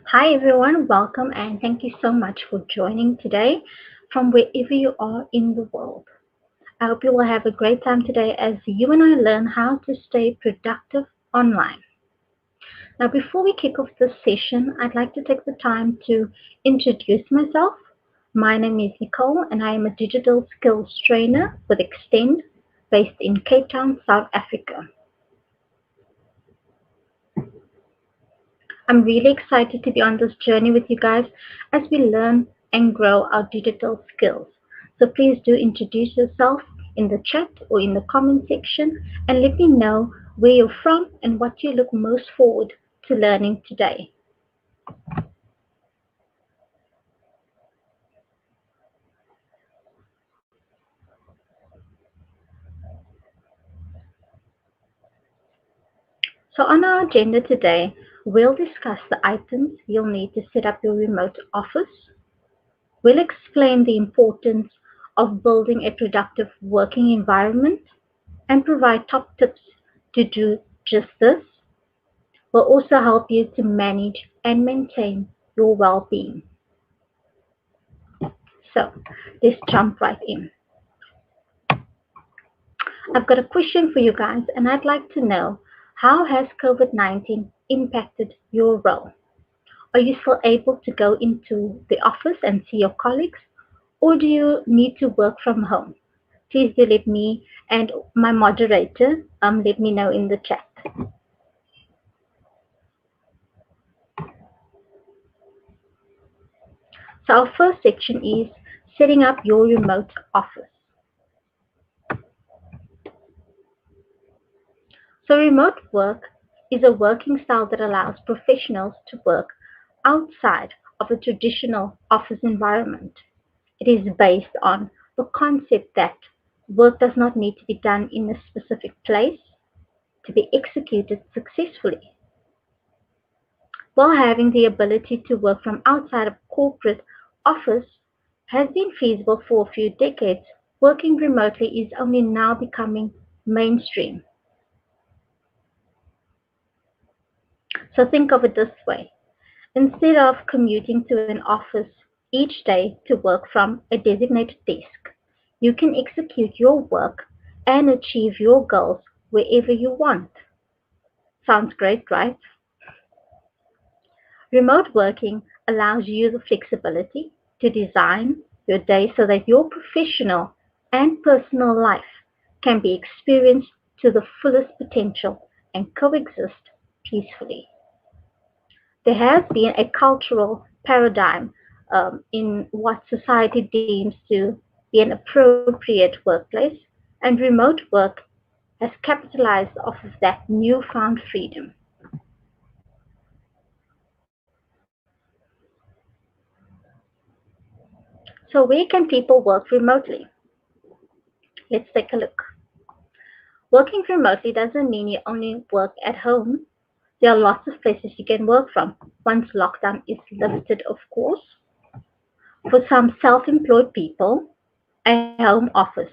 Hi, everyone. Welcome and thank you so much for joining today from wherever you are in the world. I hope you will have a great time today as you and I learn how to stay productive online. Now, before we kick off this session, I'd like to take the time to introduce myself. My name is Nicole, and I am a digital skills trainer with Extend based in Cape Town, South Africa. I'm really excited to be on this journey with you guys as we learn and grow our digital skills. So please do introduce yourself in the chat or in the comment section and let me know where you're from and what you look most forward to learning today. So on our agenda today, we'll discuss the items you'll need to set up your remote office. We'll explain the importance of building a productive working environment and provide top tips to do just this. Will also help you to manage and maintain your well being. So let's jump right in. I've got a question for you guys, and I'd like to know, how has COVID-19 impacted your role? Are you still able to go into the office and see your colleagues, or do you need to work from home? Please do let me and my moderator let me know in the chat. So our first section is setting up your remote office. So remote work is a working style that allows professionals to work outside of a traditional office environment. It is based on the concept that work does not need to be done in a specific place to be executed successfully. While having the ability to work from outside of corporate office has been feasible for a few decades, working remotely is only now becoming mainstream. So think of it this way. Instead of commuting to an office each day to work from a designated desk, you can execute your work and achieve your goals wherever you want. Sounds great, right? Remote working allows you the flexibility to design your day so that your professional and personal life can be experienced to the fullest potential and coexist peacefully. There has been a cultural paradigm in what society deems to be an appropriate workplace, and remote work has capitalized off of that newfound freedom. So, where can people work remotely? Let's take a look. Working remotely doesn't mean you only work at home. There are lots of places you can work from once lockdown is lifted, of course. For some self employed people, a home office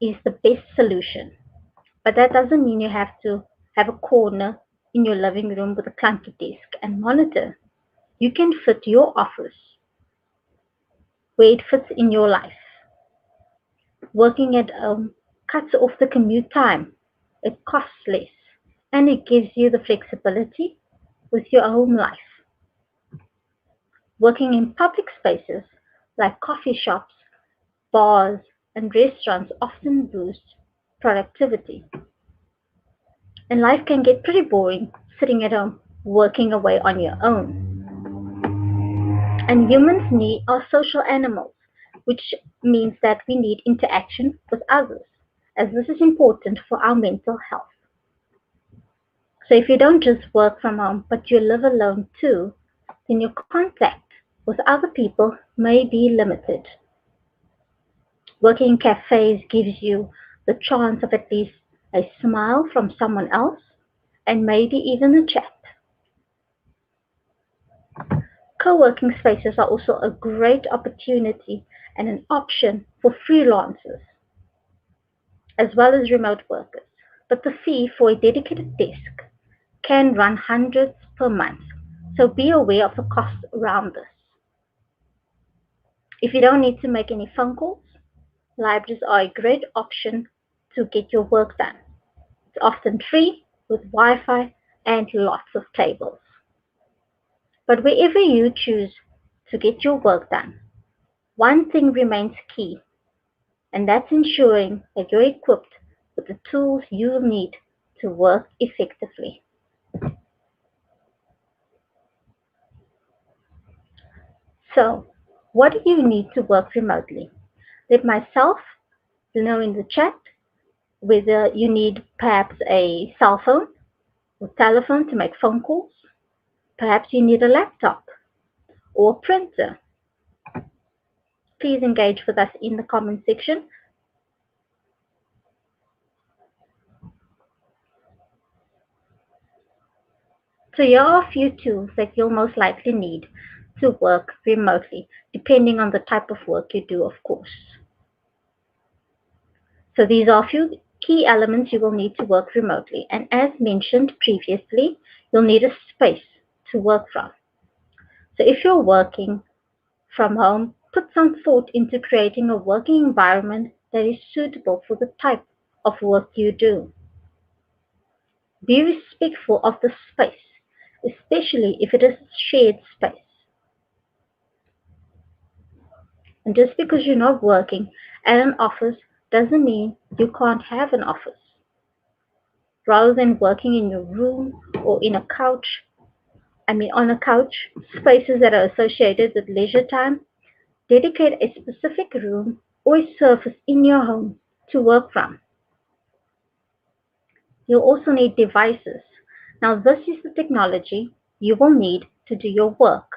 is the best solution. But that doesn't mean you have to have a corner in your living room with a clunky desk and monitor. You can fit your office where it fits in your life. Working at home cuts off the commute time, it costs less, and it gives you the flexibility with your home life. Working in public spaces like coffee shops, bars, and restaurants often boosts productivity. And life can get pretty boring sitting at home working away on your own. And humans need are social animals, which means that we need interaction with others, as this is important for our mental health. So if you don't just work from home, but you live alone too, then your contact with other people may be limited. Working in cafes gives you the chance of at least a smile from someone else and maybe even a chat. Co-working spaces are also a great opportunity and an option for freelancers as well as remote workers. But the fee for a dedicated desk can run hundreds per month. So be aware of the costs around this. If you don't need to make any phone calls, libraries are a great option to get your work done. It's often free with Wi-Fi and lots of tables. But wherever you choose to get your work done, one thing remains key, and that's ensuring that you're equipped with the tools you need to work effectively. So, what do you need to work remotely? Let myself know in the chat whether you need perhaps a cell phone or telephone to make phone calls. Perhaps you need a laptop or a printer. Please engage with us in the comment section. So here are a few tools that you'll most likely need to work remotely, depending on the type of work you do, of course. So these are a few key elements you will need to work remotely. And as mentioned previously, you'll need a space to work from. So if you're working from home, put some thought into creating a working environment that is suitable for the type of work you do. Be respectful of the space, especially if it is shared space. And just because you're not working at an office doesn't mean you can't have an office. Rather than working in your room or on a couch, spaces that are associated with leisure time, dedicate a specific room or a surface in your home to work from. You'll also need devices. Now, this is the technology you will need to do your work.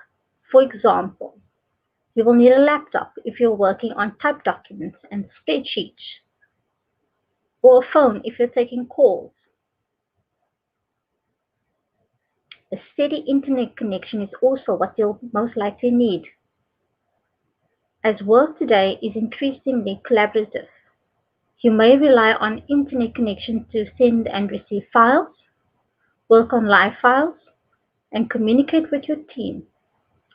For example, you will need a laptop if you're working on typed documents and spreadsheets, or a phone if you're taking calls. A steady internet connection is also what you'll most likely need, as work today is increasingly collaborative. You may rely on internet connection to send and receive files, work on live files, and communicate with your team.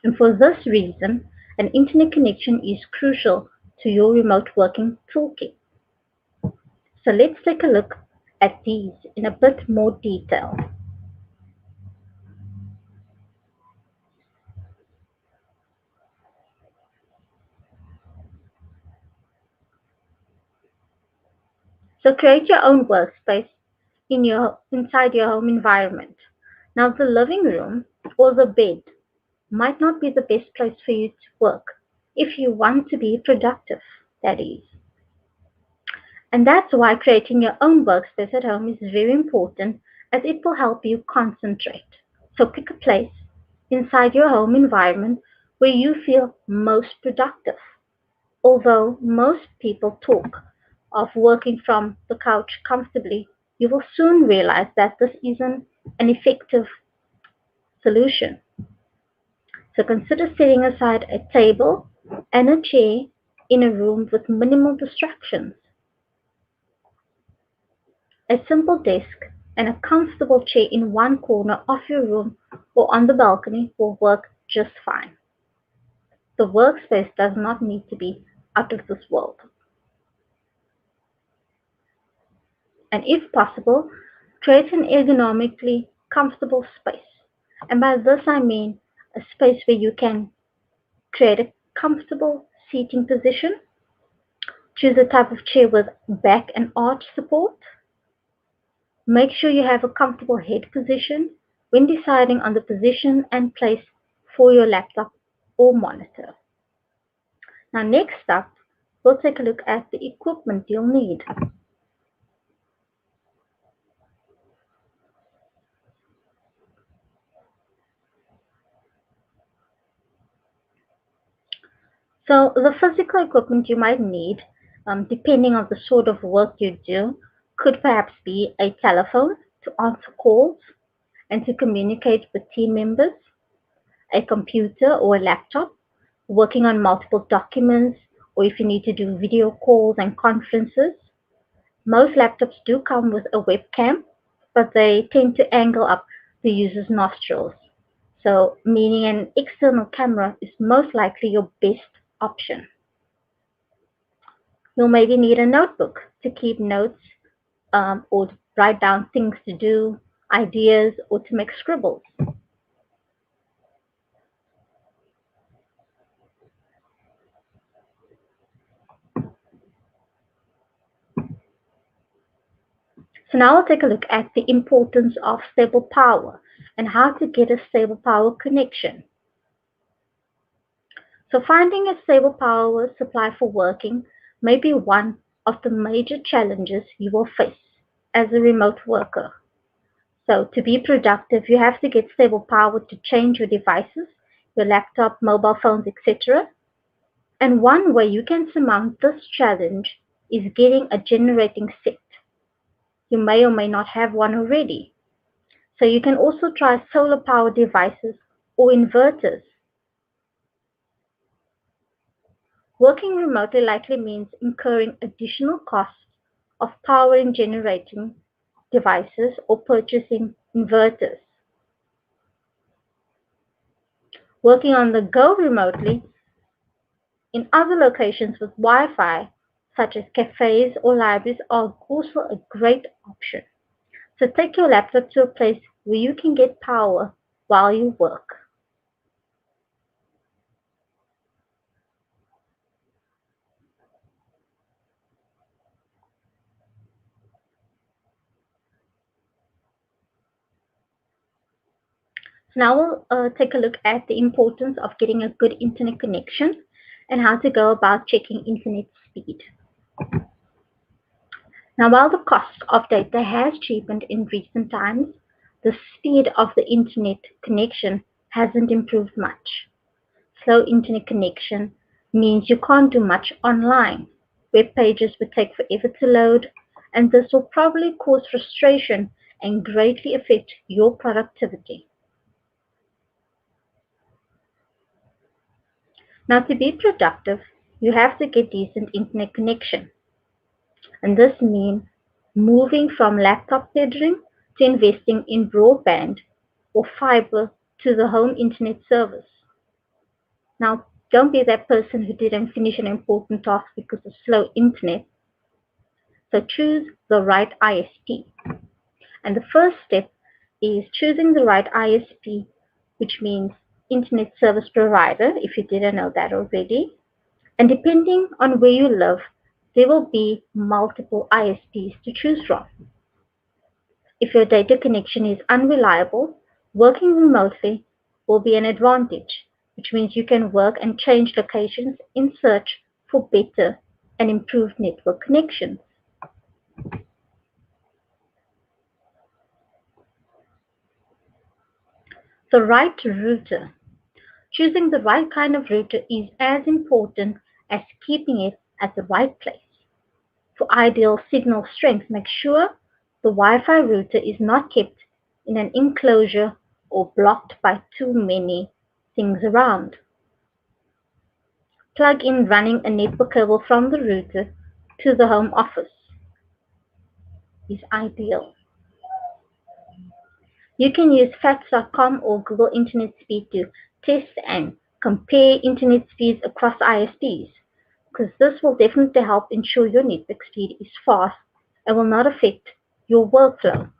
And for this reason, an internet connection is crucial to your remote working toolkit. So let's take a look at these in a bit more detail. So create your own workspace inside your home environment. Now the living room or the bed might not be the best place for you to work if you want to be productive, that is. And that's why creating your own workspace at home is very important, as it will help you concentrate. So pick a place inside your home environment where you feel most productive. Although most people talk of working from the couch comfortably, you will soon realize that this isn't an effective solution. So consider setting aside a table and a chair in a room with minimal distractions. A simple desk and a comfortable chair in one corner of your room or on the balcony will work just fine. The workspace does not need to be out of this world. And if possible, create an ergonomically comfortable space. And by this I mean a space where you can create a comfortable seating position. Choose a type of chair with back and arch support. Make sure you have a comfortable head position when deciding on the position and place for your laptop or monitor. Now next up, we'll take a look at the equipment you'll need. So the physical equipment you might need, depending on the sort of work you do, could perhaps be a telephone to answer calls and to communicate with team members, a computer or a laptop, working on multiple documents, or if you need to do video calls and conferences. Most laptops do come with a webcam, but they tend to angle up the user's nostrils. So, meaning an external camera is most likely your best option. You'll maybe need a notebook to keep notes or write down things to do, ideas, or to make scribbles. So now we'll take a look at the importance of stable power and how to get a stable power connection. So finding a stable power supply for working may be one of the major challenges you will face as a remote worker. So to be productive, you have to get stable power to change your devices, your laptop, mobile phones, etc. And one way you can surmount this challenge is getting a generating set. You may or may not have one already. So you can also try solar power devices or inverters. Working remotely likely means incurring additional costs of powering generating devices or purchasing inverters. Working on the go remotely in other locations with Wi-Fi, such as cafes or libraries, are also a great option. So take your laptop to a place where you can get power while you work. So now we'll take a look at the importance of getting a good internet connection and how to go about checking internet speed. Now, while the cost of data has cheapened in recent times, the speed of the internet connection hasn't improved much. Slow internet connection means you can't do much online. Web pages would take forever to load, and this will probably cause frustration and greatly affect your productivity. Now, to be productive, you have to get decent internet connection, and this means moving from laptop tethering to investing in broadband or fiber to the home internet service. Now, don't be that person who didn't finish an important task because of slow internet. So choose the right ISP. And the first step is choosing the right ISP, which means Internet Service Provider, if you didn't know that already. And depending on where you live, there will be multiple ISPs to choose from. If your data connection is unreliable, working remotely will be an advantage, which means you can work and change locations in search for better and improved network connections. The right router. Choosing the right kind of router is as important as keeping it at the right place. For ideal signal strength, make sure the Wi-Fi router is not kept in an enclosure or blocked by too many things around. Plug in running a network cable from the router to the home office is ideal. You can use fats.com or Google Internet Speed to test and compare internet speeds across ISPs, because this will definitely help ensure your network speed is fast and will not affect your workflow.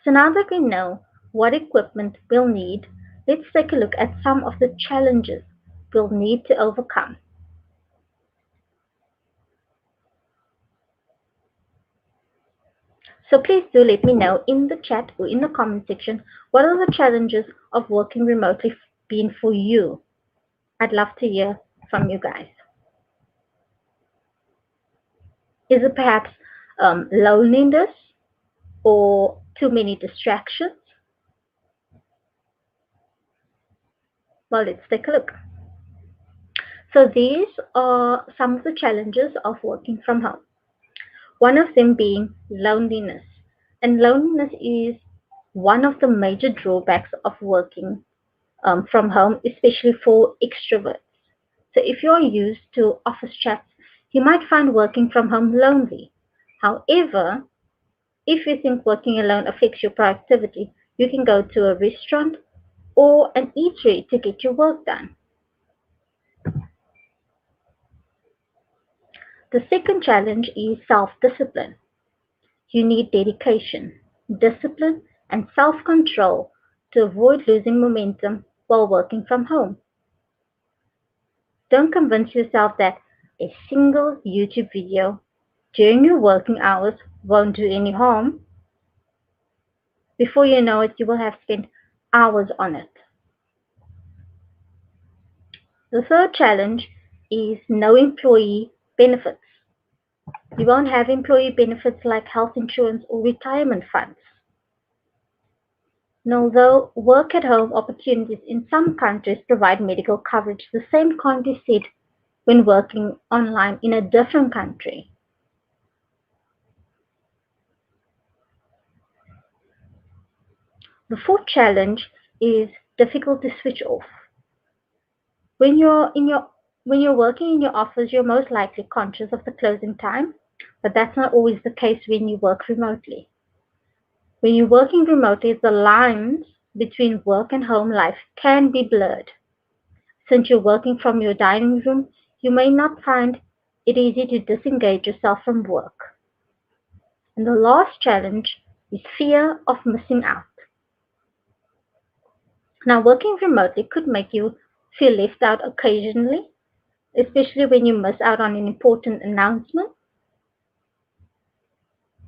So now that we know what equipment we'll need, let's take a look at some of the challenges we'll need to overcome. So please do let me know in the chat or in the comment section, what are the challenges of working remotely been for you? I'd love to hear from you guys. Is it perhaps loneliness or too many distractions? Well, let's take a look. So these are some of the challenges of working from home. One of them being loneliness. And loneliness is one of the major drawbacks of working from home, especially for extroverts. So if you're used to office chats, you might find working from home lonely. However, if you think working alone affects your productivity, You can go to a restaurant or an eatery to get your work done. The second challenge is self-discipline. You need dedication, discipline, and self-control to avoid losing momentum while working from home. Don't convince yourself that a single YouTube video during your working hours won't do any harm. Before you know it, you will have spent hours on it. The third challenge is no employee benefits. You won't have employee benefits like health insurance or retirement funds. And although work at home opportunities in some countries provide medical coverage, the same can't be said when working online in a different country. The fourth challenge is difficult to switch off. When you're in your when you're working in your office, you're most likely conscious of the closing time, but that's not always the case when you work remotely. When you're working remotely, the lines between work and home life can be blurred. Since you're working from your dining room, you may not find it easy to disengage yourself from work. And the last challenge is fear of missing out. Now, working remotely could make you feel left out occasionally, especially when you miss out on an important announcement,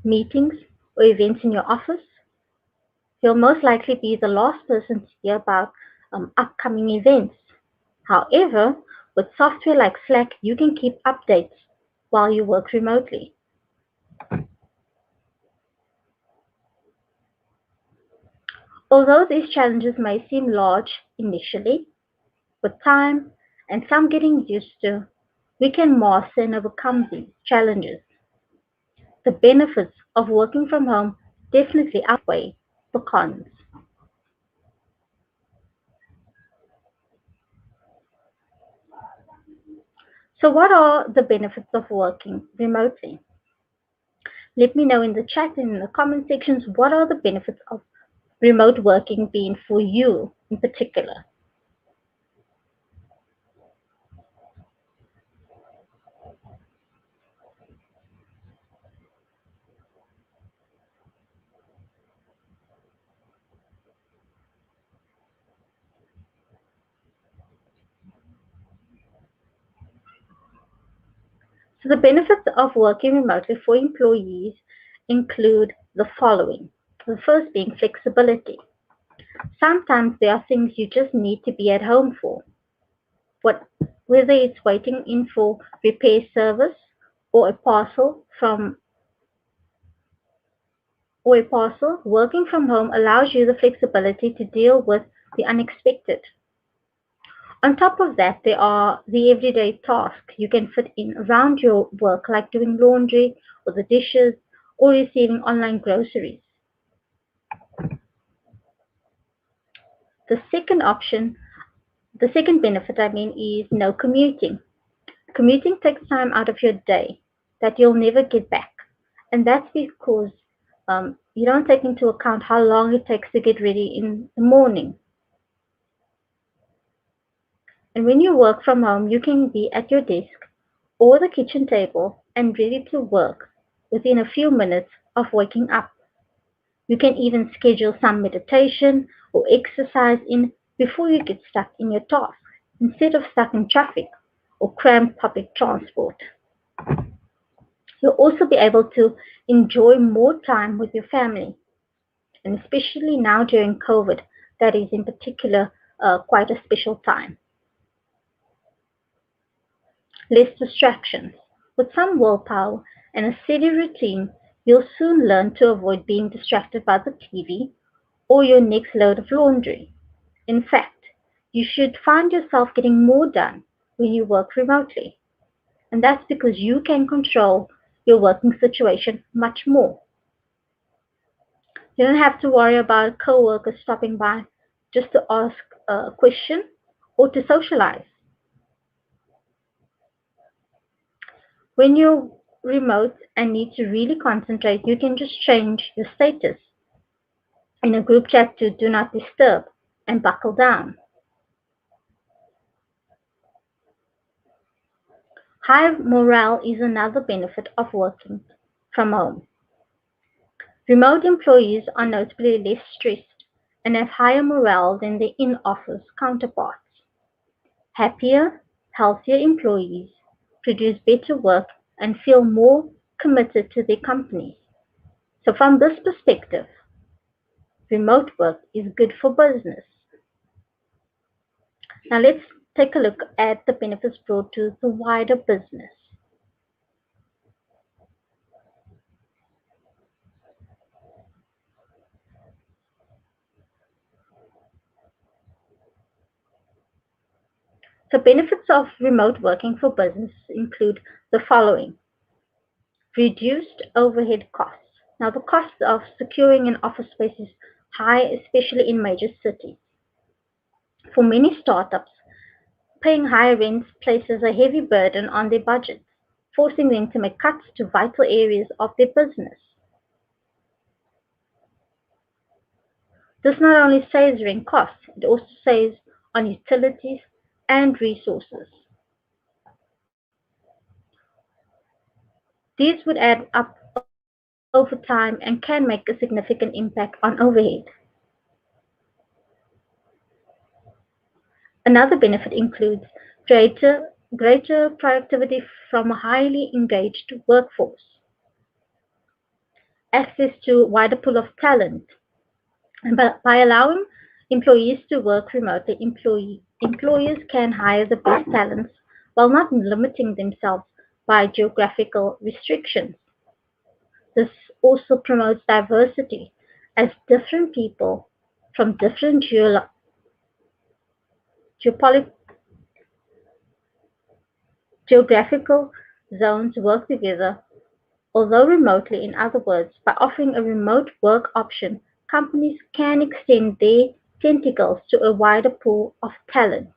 meetings, or events in your office. You'll most likely be the last person to hear about upcoming events. However, with software like Slack, you can keep updates while you work remotely. Although these challenges may seem large initially, with time and some getting used to, we can master and overcome these challenges. The benefits of working from home definitely outweigh the cons. So, what are the benefits of working remotely? Let me know in the chat and in the comment sections what are the benefits of remote working being for you in particular. So, the benefits of working remotely for employees include the following. The first being flexibility. Sometimes there are things you just need to be at home for. What, whether it's waiting in for repair service or a parcel from or a parcel, working from home allows you the flexibility to deal with the unexpected. On top of that, there are the everyday tasks you can fit in around your work, like doing laundry or the dishes or receiving online groceries. The second option, the second benefit, is no commuting. Commuting takes time out of your day that you'll never get back. And that's because you don't take into account how long it takes to get ready in the morning. And when you work from home, you can be at your desk or the kitchen table and ready to work within a few minutes of waking up. You can even schedule some meditation or exercise in before you get stuck in your task instead of stuck in traffic or cramped public transport. You'll also be able to enjoy more time with your family, and especially now during COVID, that is in particular quite a special time. Less distractions. With some willpower and a steady routine, you'll soon learn to avoid being distracted by the TV or your next load of laundry. In fact, you should find yourself getting more done when you work remotely. And that's because you can control your working situation much more. You don't have to worry about coworkers stopping by just to ask a question or to socialize. When you're remote and need to really concentrate, you can just change your status In a group chat to do not disturb and buckle down. High morale is another benefit of working from home. Remote employees are notably less stressed and have higher morale than their in-office counterparts. Happier, healthier employees produce better work and feel more committed to their companies. So from this perspective, remote work is good for business. Now let's take a look at the benefits brought to the wider business. The benefits of remote working for business include the following. Reduced overhead costs. Now, the cost of securing an office space is high, especially in major cities. For many startups, paying higher rents places a heavy burden on their budgets, forcing them to make cuts to vital areas of their business. This not only saves rent costs, it also saves on utilities and resources. These would add up over time and can make a significant impact on overhead. Another benefit includes greater productivity from a highly engaged workforce, access to a wider pool of talent, and by allowing employees to work remotely, employers can hire the best talents while not limiting themselves by geographical restrictions. This also promotes diversity as different people from different geopolitical geographical zones work together, although remotely. In other words, by offering a remote work option, companies can extend their tentacles to a wider pool of talent.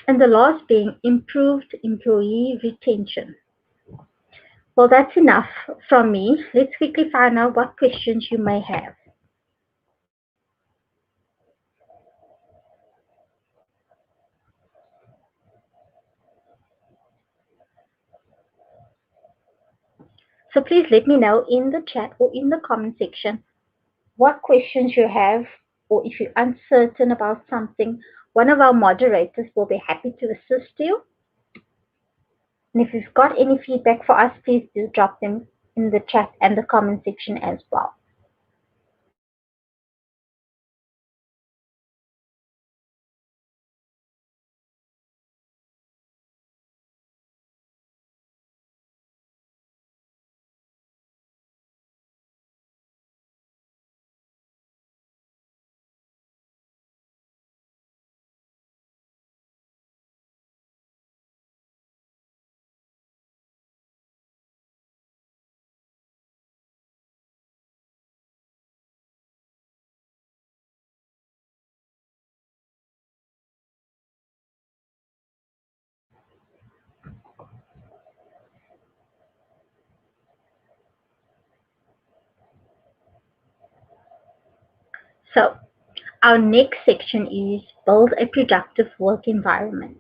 And the last being improved employee retention. Well, that's enough from me. Let's quickly find out what questions you may have. So please let me know in the chat or in the comment section what questions you have, or if you're uncertain about something. One of our moderators will be happy to assist you. And if you've got any feedback for us, please do drop them in the chat and the comment section as well. So our next section is build a productive work environment.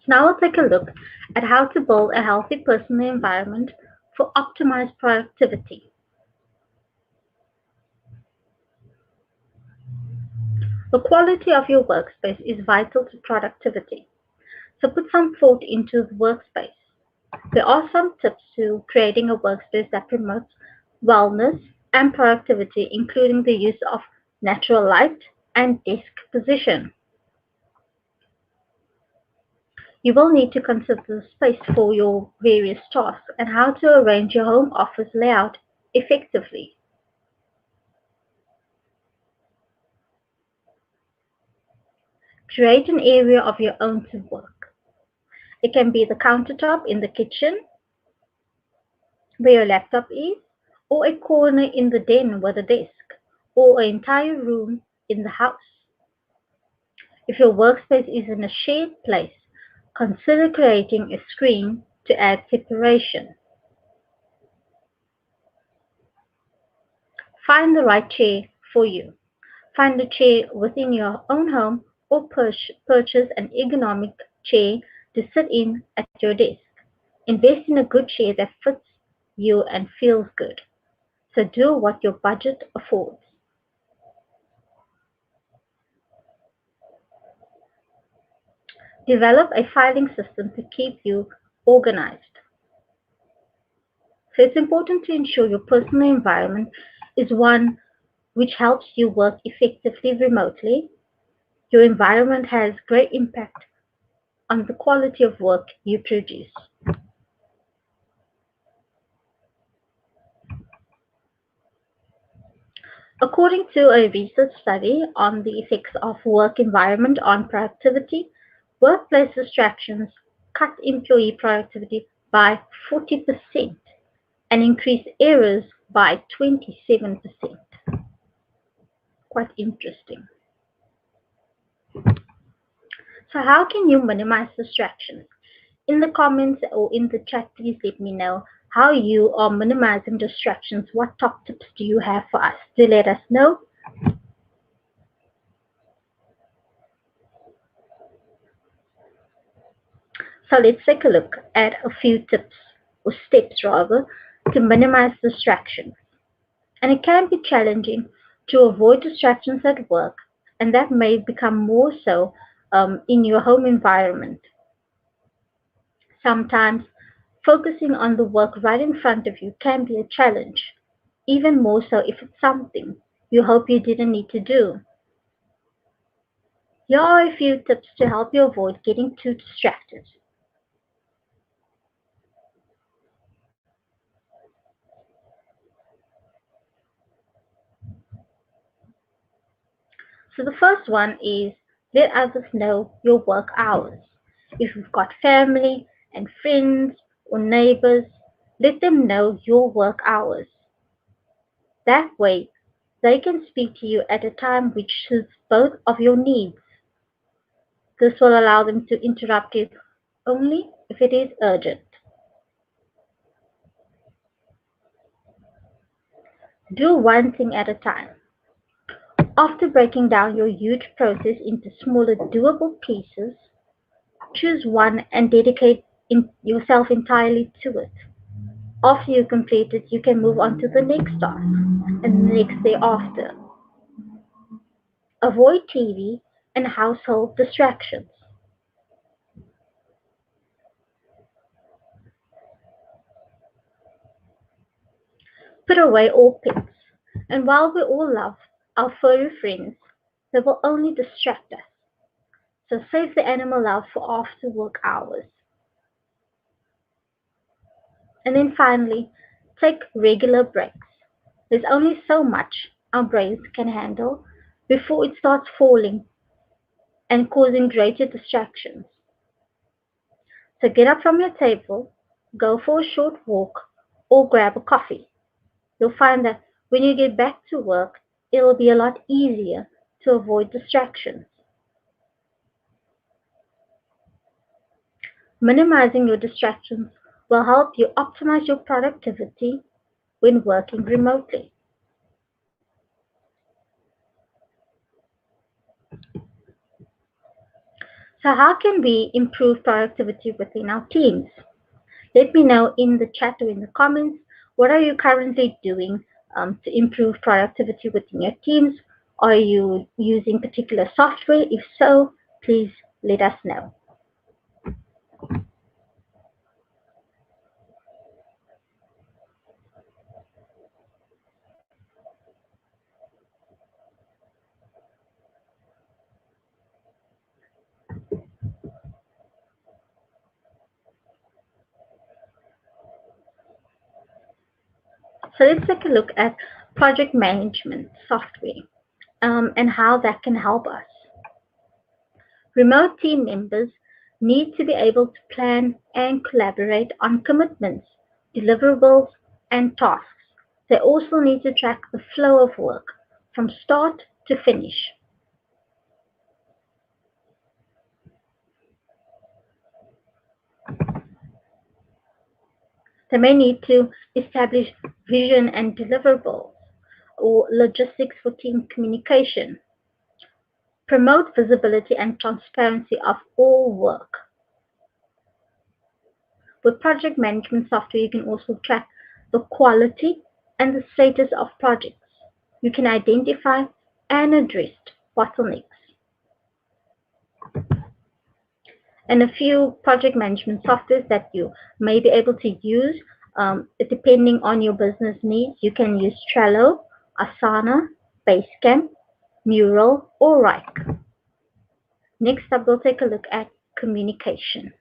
Now we'll take a look at how to build a healthy personal environment for optimized productivity. The quality of your workspace is vital to productivity, so put some thought into the workspace. There are some tips to creating a workspace that promotes wellness and productivity, including the use of natural light and desk position. You will need to consider the space for your various tasks and how to arrange your home office layout effectively. Create an area of your own to work. It can be the countertop in the kitchen where your laptop is, or a corner in the den with a desk, or an entire room in the house. If your workspace is in a shared place, consider creating a screen to add separation. Find the right chair for you. Find a chair within your own home or purchase an ergonomic chair to sit in at your desk. Invest in a good chair that fits you and feels good. So do what your budget affords. Develop a filing system to keep you organized. So it's important to ensure your personal environment is one which helps you work effectively remotely. Your environment has great impact on the quality of work you produce. According to a research study on the effects of work environment on productivity, workplace distractions cut employee productivity by 40% and increase errors by 27%. Quite interesting. So how can you minimize distractions? In the comments or in the chat, please let me know how you are minimizing distractions. What top tips do you have for us? Do let us know. So let's take a look at a few tips or steps rather to minimize distractions. And it can be challenging to avoid distractions at work, and that may become more so in your home environment. Sometimes focusing on the work right in front of you can be a challenge, even more so if it's something you hope you didn't need to do. Here are a few tips to help you avoid getting too distracted. So the first one is let others know your work hours. If you've got family and friends or neighbors, let them know your work hours. That way, they can speak to you at a time which suits both of your needs. This will allow them to interrupt you only if it is urgent. Do one thing at a time. After breaking down your huge process into smaller, doable pieces, choose one and dedicate yourself entirely to it. After you complete it, you can move on to the next task and the next day after. Avoid TV and household distractions. Put away all pets. And while we all love our furry friends, they will only distract us. So save the animal love for after work hours. And then finally, take regular breaks. There's only so much our brains can handle before it starts falling and causing greater distractions. So get up from your table, go for a short walk, or grab a coffee. You'll find that when you get back to work, it'll be a lot easier to avoid distractions. Minimizing your distractions will help you optimize your productivity when working remotely. So how can we improve productivity within our teams? Let me know in the chat or in the comments, what are you currently doing to improve productivity within your teams? Are you using particular software? If so, please let us know. So let's take a look at project management software and how that can help us. Remote team members need to be able to plan and collaborate on commitments, deliverables, and tasks. They also need to track the flow of work from start to finish. They may need to establish vision and deliverables or logistics for team communication, promote visibility and transparency of all work. With project management software, you can also track the quality and the status of projects. You can identify and address bottlenecks. And a few project management softwares that you may be able to use, depending on your business needs. You can use Trello, Asana, Basecamp, Mural, or Rike. Next up, we'll take a look at communication.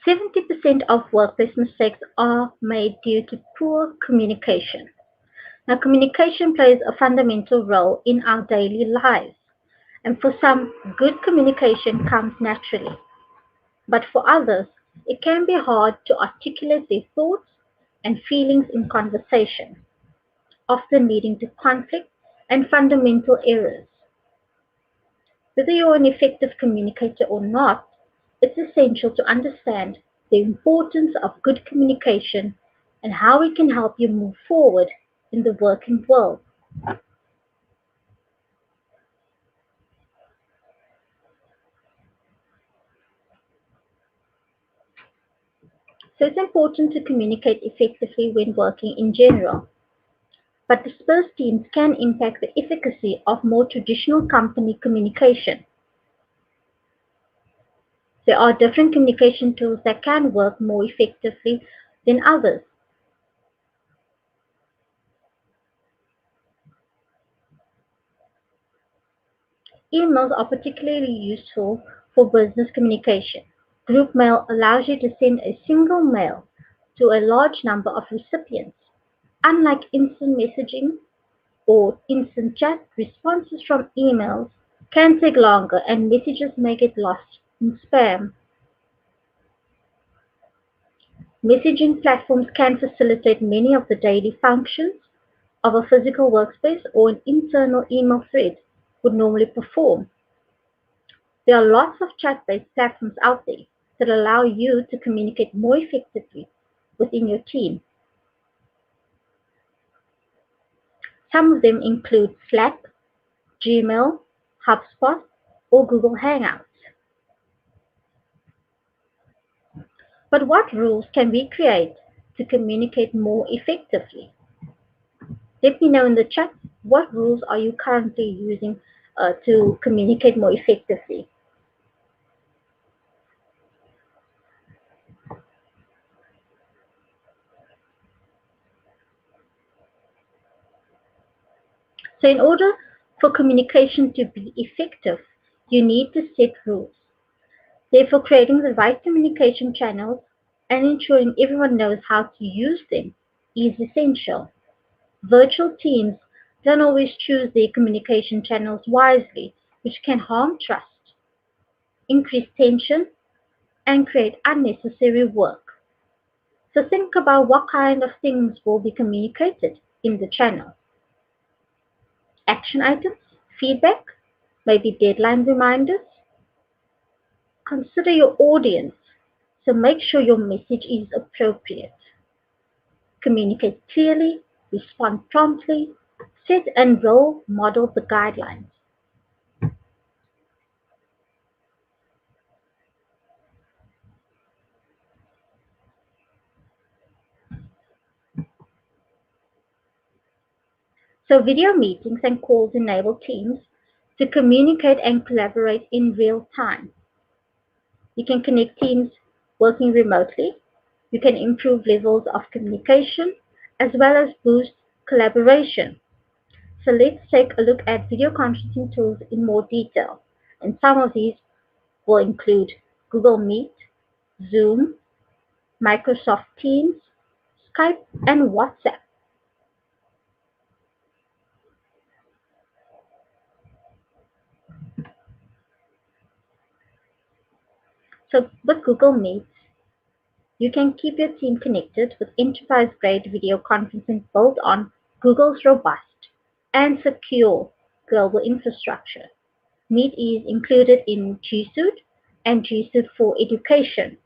70% of workplace mistakes are made due to poor communication. Now, communication plays a fundamental role in our daily lives, and for some, good communication comes naturally. But for others, it can be hard to articulate their thoughts and feelings in conversation, often leading to conflict and fundamental errors. Whether you're an effective communicator or not, it's essential to understand the importance of good communication and how it can help you move forward in the working world. So it's important to communicate effectively when working in general. But dispersed teams can impact the efficacy of more traditional company communication. There are different communication tools that can work more effectively than others. Emails are particularly useful for business communication. Group mail allows you to send a single mail to a large number of recipients. Unlike instant messaging or instant chat, responses from emails can take longer and messages may get lost in spam. Messaging platforms can facilitate many of the daily functions of a physical workspace or an internal email thread would normally perform. There are lots of chat-based platforms out there that allow you to communicate more effectively within your team. Some of them include Slack, Gmail, HubSpot, or Google Hangouts. But what rules can we create to communicate more effectively? Let me know in the chat, what rules are you currently using to communicate more effectively? So in order for communication to be effective, you need to set rules. Therefore, creating the right communication channels and ensuring everyone knows how to use them is essential. Virtual teams don't always choose their communication channels wisely, which can harm trust, increase tension, and create unnecessary work. So think about what kind of things will be communicated in the channel. Action items, feedback, maybe deadline reminders. Consider your audience, so make sure your message is appropriate. Communicate clearly, respond promptly, set and role model the guidelines. So video meetings and calls enable teams to communicate and collaborate in real time. You can connect teams working remotely. You can improve levels of communication as well as boost collaboration. So let's take a look at video conferencing tools in more detail. And some of these will include Google Meet, Zoom, Microsoft Teams, Skype, and WhatsApp. So with Google Meet, you can keep your team connected with enterprise-grade video conferencing built on Google's robust and secure global infrastructure. Meet is included in G Suite and G Suite for Education.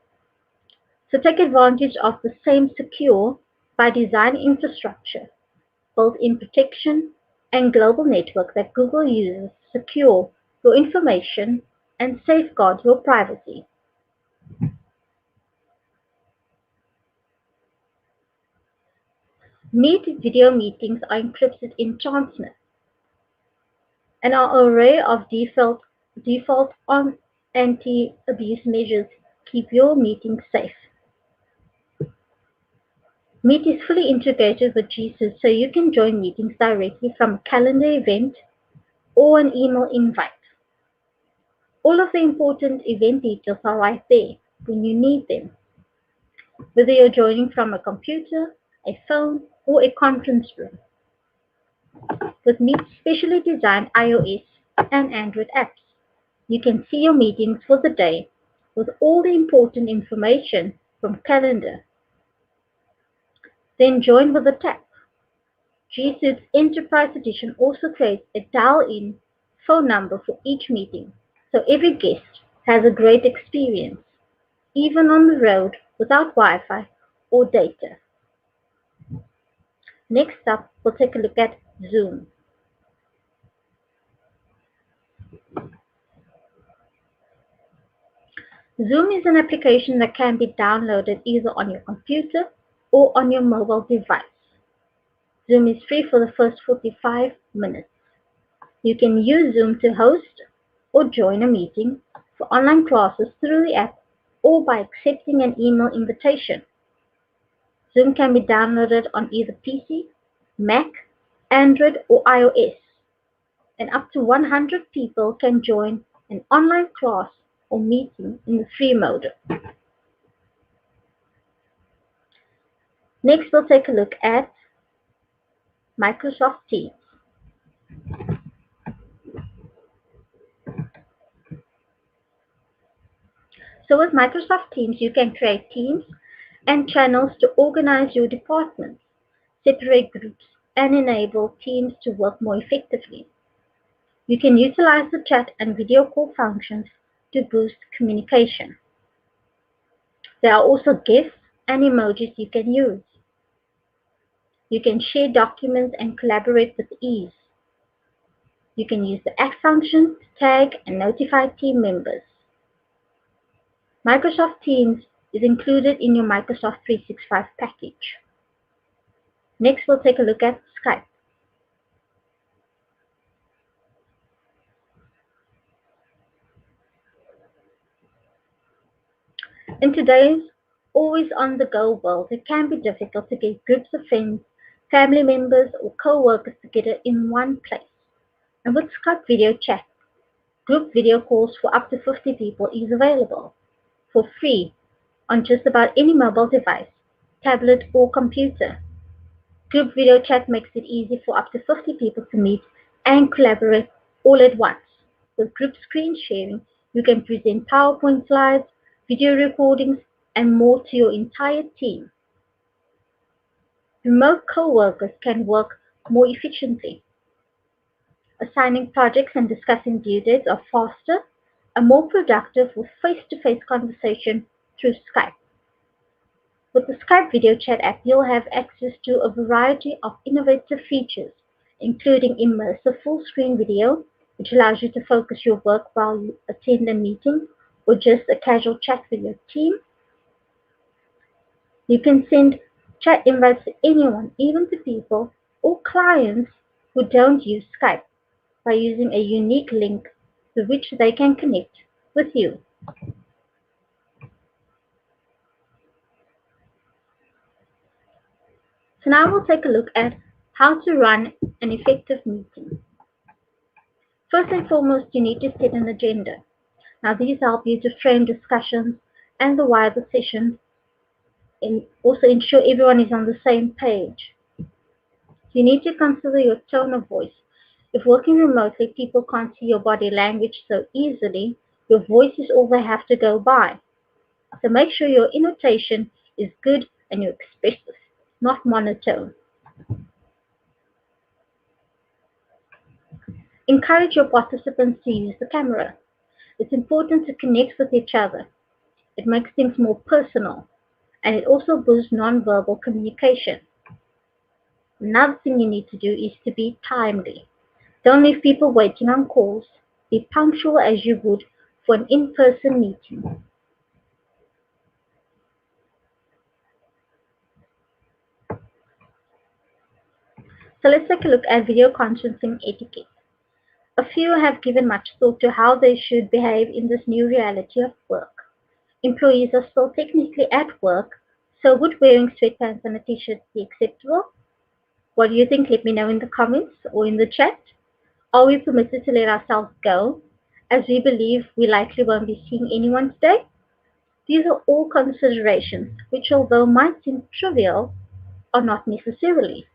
So take advantage of the same secure by design infrastructure, built-in protection, and global network that Google uses to secure your information and safeguard your privacy. Meet video meetings are encrypted in Chancellor and our array of default on anti-abuse measures keep your meetings safe. Meet is fully integrated with G Suite so you can join meetings directly from a calendar event or an email invite. All of the important event details are right there when you need them, whether you're joining from a computer, a phone, or a conference room. With Meet's specially designed iOS and Android apps, you can see your meetings for the day with all the important information from calendar. Then join with a tap. G Suite's Enterprise Edition also creates a dial-in phone number for each meeting, so every guest has a great experience, even on the road without Wi-Fi or data. Next up, we'll take a look at Zoom. Zoom is an application that can be downloaded either on your computer or on your mobile device. Zoom is free for the first 45 minutes. You can use Zoom to host or join a meeting for online classes through the app or by accepting an email invitation. Zoom can be downloaded on either PC, Mac, Android, or iOS, and up to 100 people can join an online class or meeting in the free mode. Next, we'll take a look at Microsoft Teams. So with Microsoft Teams, you can create teams and channels to organize your departments, separate groups, and enable teams to work more effectively. You can utilize the chat and video call functions to boost communication. There are also GIFs and emojis you can use. You can share documents and collaborate with ease. You can use the add function to tag and notify team members. Microsoft Teams is included in your Microsoft 365 package. Next, we'll take a look at Skype. In today's always on-the-go world, it can be difficult to get groups of friends, family members, or co-workers together in one place. And with Skype video chat, group video calls for up to 50 people is available for free on just about any mobile device, tablet, or computer. Group video chat makes it easy for up to 50 people to meet and collaborate all at once. With group screen sharing, you can present PowerPoint slides, video recordings, and more to your entire team. Remote co-workers can work more efficiently. Assigning projects and discussing due dates are faster and more productive with face-to-face conversation through Skype. With the Skype video chat app, you'll have access to a variety of innovative features, including immersive full-screen video, which allows you to focus your work while you attend a meeting or just a casual chat with your team. You can send chat invites to anyone, even to people or clients who don't use Skype, by using a unique link to which they can connect with you. So now we'll take a look at how to run an effective meeting. First and foremost, you need to set an agenda. Now these help you to frame discussions and the wider session and also ensure everyone is on the same page. You need to consider your tone of voice. If working remotely, people can't see your body language so easily, your voice is all they have to go by. So make sure your intonation is good and you're expressive, not monotone. Encourage your participants to use the camera. It's important to connect with each other. It makes things more personal, and it also boosts nonverbal communication. Another thing you need to do is to be timely. Don't leave people waiting on calls. Be punctual as you would for an in-person meeting. So let's take a look at video conferencing etiquette. A few have given much thought to how they should behave in this new reality of work. Employees are still technically at work, so would wearing sweatpants and a t-shirt be acceptable? What do you think? Let me know in the comments or in the chat. Are we permitted to let ourselves go, as we believe we likely won't be seeing anyone today? These are all considerations which, although might seem trivial, are not necessarily.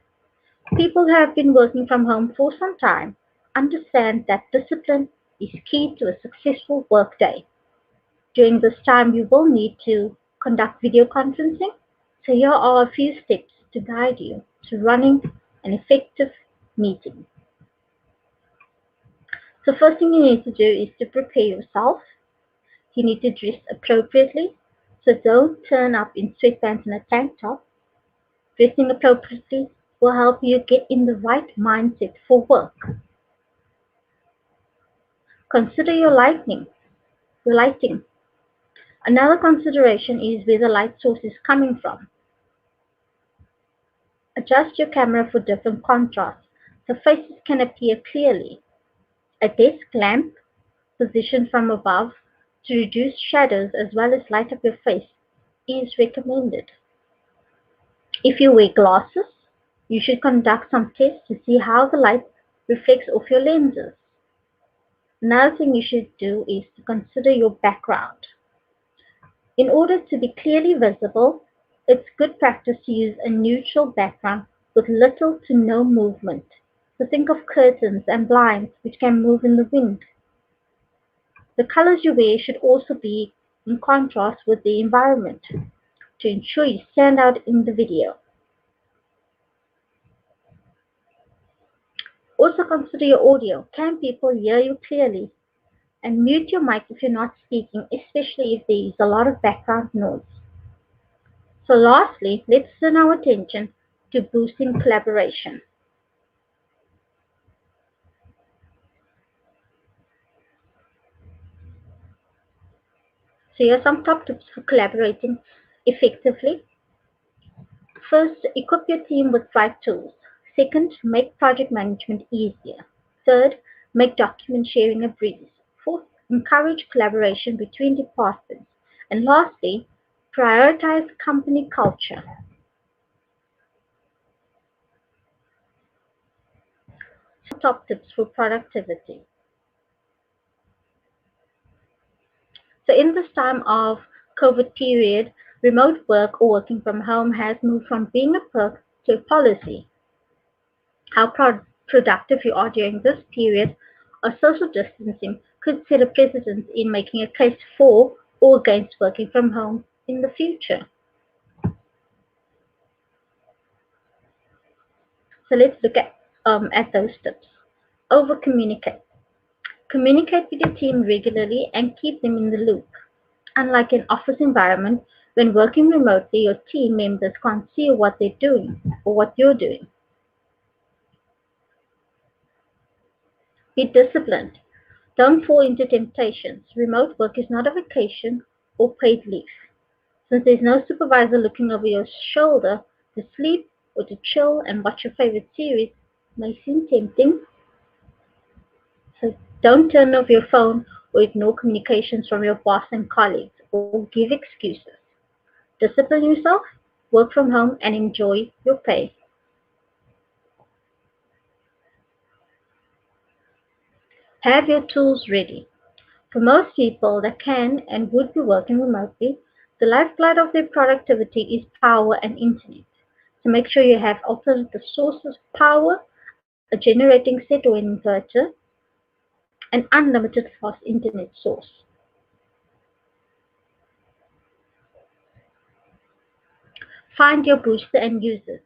People who have been working from home for some time understand that discipline is key to a successful workday. During this time, you will need to conduct video conferencing, so here are a few steps to guide you to running an effective meeting. So first thing you need to do is to prepare yourself. You need to dress appropriately, so don't turn up in sweatpants and a tank top. Dressing appropriately will help you get in the right mindset for work. Consider your lighting. Another consideration is where the light source is coming from. Adjust your camera for different contrasts so faces can appear clearly. A desk lamp positioned from above to reduce shadows as well as light up your face is recommended. If you wear glasses, you should conduct some tests to see how the light reflects off your lenses. Another thing you should do is to consider your background. In order to be clearly visible, it's good practice to use a neutral background with little to no movement. So think of curtains and blinds which can move in the wind. The colors you wear should also be in contrast with the environment to ensure you stand out in the video. Also consider your audio. Can people hear you clearly? And mute your mic if you're not speaking, especially if there is a lot of background noise. So lastly, let's turn our attention to boosting collaboration. So here are some top tips for collaborating effectively. First, equip your team with right tools. Second, make project management easier. Third, make document sharing a breeze. Fourth, encourage collaboration between departments. And lastly, prioritize company culture. Top tips for productivity. So in this time of COVID period, remote work or working from home has moved from being a perk to a policy. How productive you are during this period of social distancing could set a precedent in making a case for or against working from home in the future. So let's look at those tips. Over communicate. Communicate with your team regularly and keep them in the loop. Unlike an office environment, when working remotely, your team members can't see what they're doing or what you're doing. Be disciplined. Don't fall into temptations. Remote work is not a vacation or paid leave. Since there's no supervisor looking over your shoulder, to sleep or to chill and watch your favorite series may seem tempting. So don't turn off your phone or ignore communications from your boss and colleagues or give excuses. Discipline yourself, work from home, and enjoy your pay. Have your tools ready. For most people that can and would be working remotely, the lifeblood of their productivity is power and internet. So make sure you have alternative sources of power, a generating set or inverter, an unlimited fast internet source. Find your booster and use it.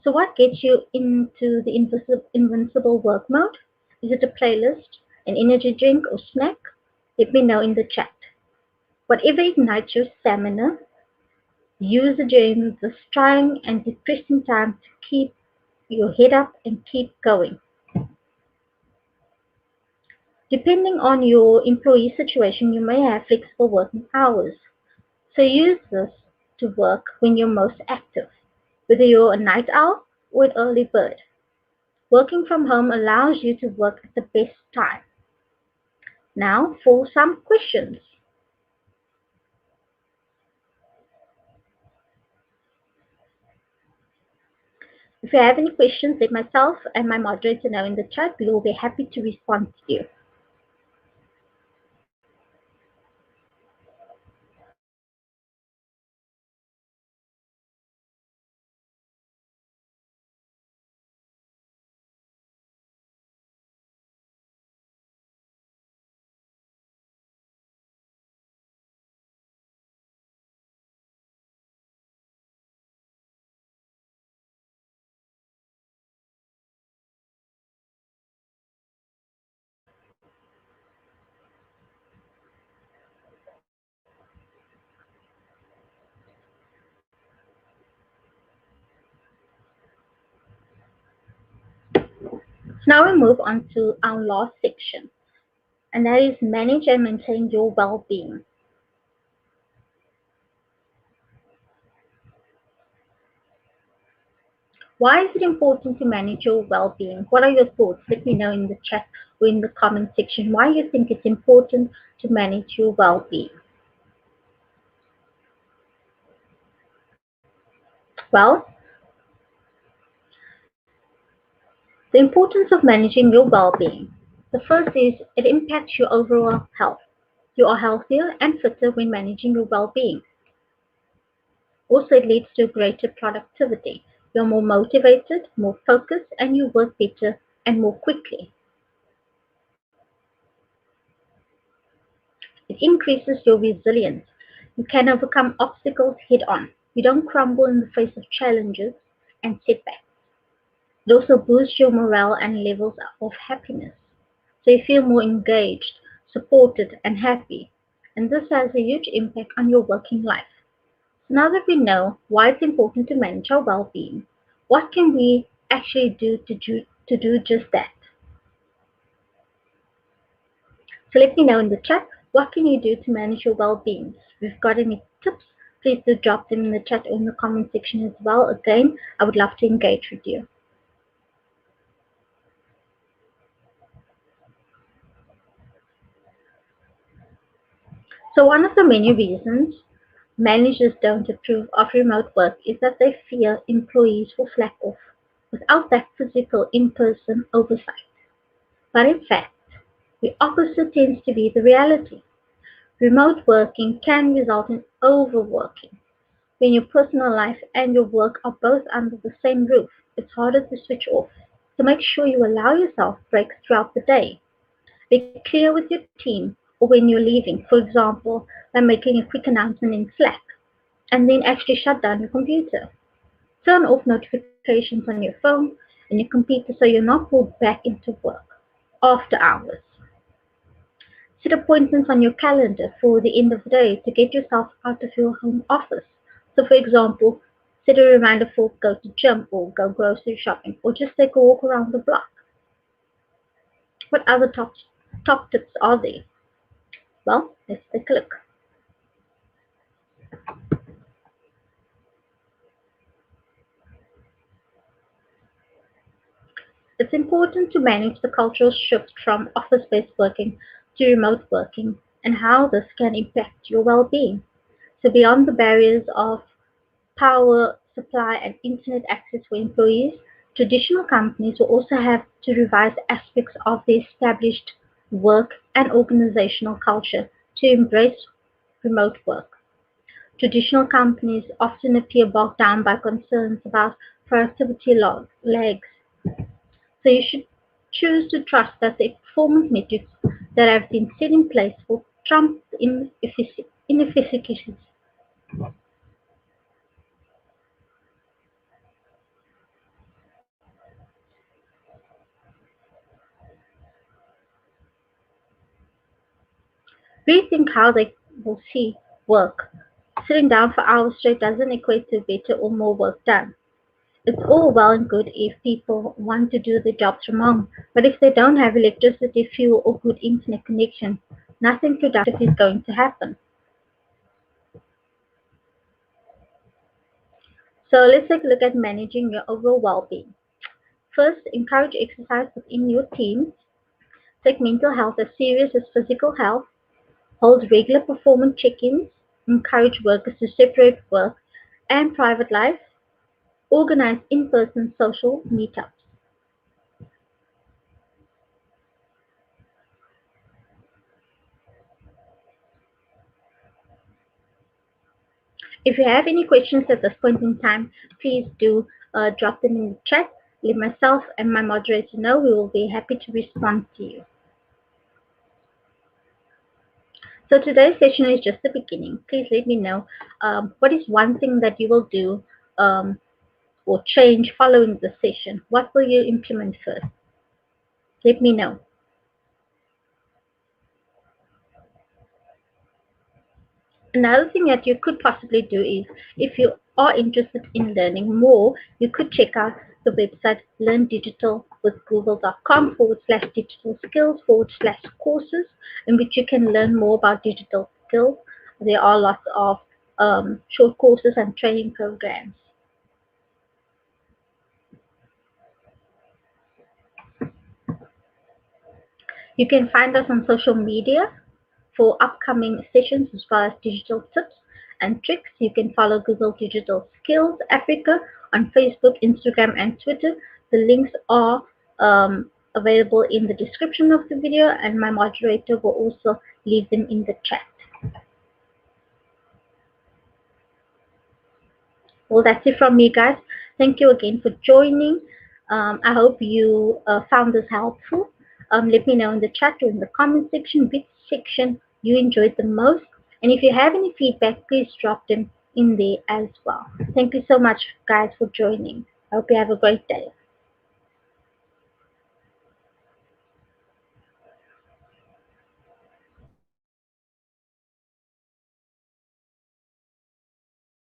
So what gets you into the invincible work mode? Is it a playlist, an energy drink, or snack? Let me know in the chat. Whatever ignites your stamina, use it during this trying and depressing time to keep your head up and keep going. Depending on your employee situation, you may have flexible working hours. So use this to work when you're most active, whether you're a night owl or an early bird. Working from home allows you to work at the best time. Now for some questions. If you have any questions, let myself and my moderator know in the chat. We will be happy to respond to you. So now we move on to our last section, and that is manage and maintain your well-being. Why is it important to manage your well-being? What are your thoughts? Let me know in the chat or in the comment section why you think it's important to manage your well-being. Well, the importance of managing your well-being. The first is it impacts your overall health. You are healthier and fitter when managing your well-being. Also, it leads to greater productivity. You're more motivated, more focused, and you work better and more quickly. It increases your resilience. You can overcome obstacles head on. You don't crumble in the face of challenges and setbacks. It also boosts your morale and levels of happiness. So you feel more engaged, supported, and happy. And this has a huge impact on your working life. So now that we know why it's important to manage our well-being, what can we actually do just that? So let me know in the chat, what can you do to manage your well-being? If you've got any tips, please do drop them in the chat or in the comment section as well. Again, I would love to engage with you. So one of the many reasons managers don't approve of remote work is that they fear employees will slack off without that physical in-person oversight. But in fact, the opposite tends to be the reality. Remote working can result in overworking. When your personal life and your work are both under the same roof, it's harder to switch off. So make sure you allow yourself breaks throughout the day. Be clear with your team or when you're leaving, for example, by making a quick announcement in Slack, and then actually shut down your computer. Turn off notifications on your phone and your computer so you're not pulled back into work after hours. Set appointments on your calendar for the end of the day to get yourself out of your home office. So, for example, set a reminder for go to gym or go grocery shopping or just take a walk around the block. What other top tips are there? Well, let's take a look. It's important to manage the cultural shift from office-based working to remote working and how this can impact your well-being. So beyond the barriers of power supply and internet access for employees, traditional companies will also have to revise aspects of their established work and organizational culture to embrace remote work. Traditional companies often appear bogged down by concerns about productivity lags, so you should choose to trust that the performance metrics that have been set in place will trump inefficiencies. Rethink how they will see work. Sitting down for hours straight doesn't equate to better or more work done. It's all well and good if people want to do the jobs from home, but if they don't have electricity, fuel, or good internet connection, nothing productive is going to happen. So let's take a look at managing your overall well-being. First, encourage exercise within your teams. Take mental health as serious as physical health. Hold regular performance check-ins. Encourage workers to separate work and private life. Organize in-person social meetups. If you have any questions at this point in time, please do drop them in the chat. Let myself and my moderator know. We will be happy to respond to you. So today's session is just the beginning. Please let me know what is one thing that you will do or change following the session. What will you implement first? Let me know. Another thing that you could possibly do is, if you are interested in learning more, you could check out the website learndigitalwithgoogle.com/digital skills/courses, in which you can learn more about digital skills. There are lots of short courses and training programs. You can find us on social media for upcoming sessions as well as digital tips and tricks. You can follow Google Digital Skills Africa on Facebook, Instagram, and Twitter. The links are available in the description of the video, and my moderator will also leave them in the chat. Well, that's it from me, guys. Thank you again for joining. I hope you found this helpful. Let me know in the chat or in the comment section which section you enjoyed the most. And if you have any feedback, please drop them in there as well. Thank you so much, guys, for joining. I hope you have a great day.